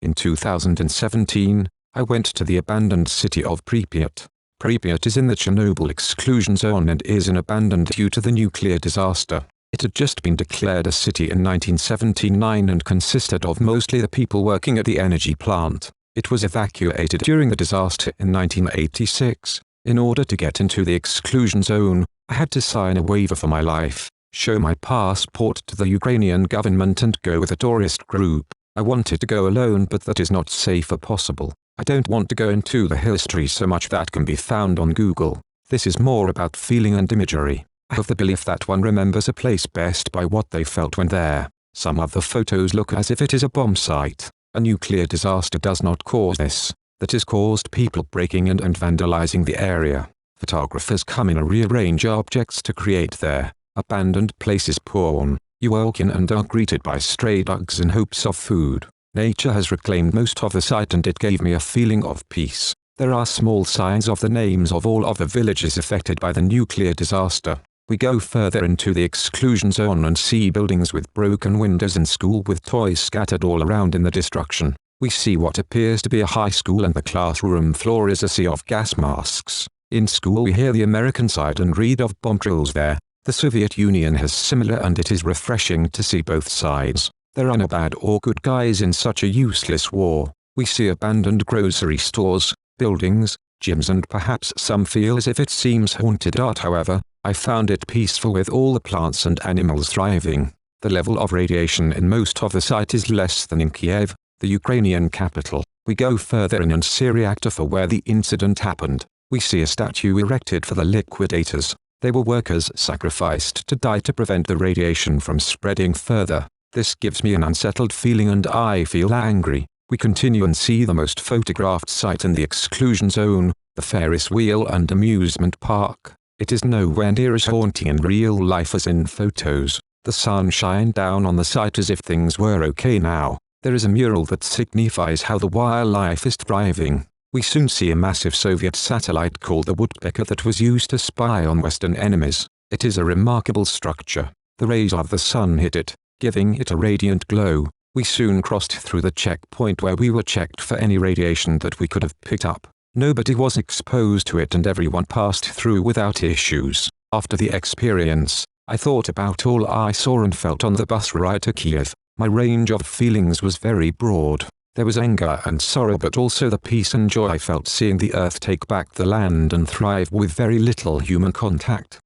In 2017, I went to the abandoned city of Pripyat. Pripyat is in the Chernobyl exclusion zone and is abandoned due to the nuclear disaster. It had just been declared a city in 1979 and consisted of mostly the people working at the energy plant. It was evacuated during the disaster in 1986. In order to get into the exclusion zone, I had to sign a waiver for my life, show my passport to the Ukrainian government and go with a tourist group. I wanted to go alone, but that is not safe or possible. I don't want to go into the history so much that can be found on Google. This is more about feeling and imagery. I have the belief that one remembers a place best by what they felt when there. Some of the photos look as if it is a bomb site. A nuclear disaster does not cause this. That has caused people breaking in and vandalizing the area. Photographers come in and rearrange objects to create their abandoned places porn. You walk in and are greeted by stray dogs in hopes of food. Nature has reclaimed most of the site and it gave me a feeling of peace. There are small signs of the names of all of the villages affected by the nuclear disaster. We go further into the exclusion zone and see buildings with broken windows and school with toys scattered all around in the destruction. We see what appears to be a high school and the classroom floor is a sea of gas masks. In school we hear the American side and read of bomb drills there. The Soviet Union has similar and it is refreshing to see both sides. There are no bad or good guys in such a useless war. We see abandoned grocery stores, buildings, gyms and perhaps some feel as if it seems haunted art. However, I found it peaceful with all the plants and animals thriving. The level of radiation in most of the site is less than in Kiev, the Ukrainian capital. We go further in and see a reactor for where the incident happened. We see a statue erected for the liquidators. They were workers sacrificed to die to prevent the radiation from spreading further. This gives me an unsettled feeling and I feel angry. We continue and see the most photographed site in the exclusion zone, the Ferris wheel and amusement park. It is nowhere near as haunting in real life as in photos. The sun shined down on the site as if things were okay now. There is a mural that signifies how the wildlife is thriving. We soon see a massive Soviet satellite called the Woodpecker that was used to spy on Western enemies. It is a remarkable structure. The rays of the sun hit it, giving it a radiant glow. We soon crossed through the checkpoint where we were checked for any radiation that we could have picked up. Nobody was exposed to it and everyone passed through without issues. After the experience, I thought about all I saw and felt on the bus ride to Kiev. My range of feelings was very broad. There was anger and sorrow, but also the peace and joy I felt seeing the earth take back the land and thrive with very little human contact.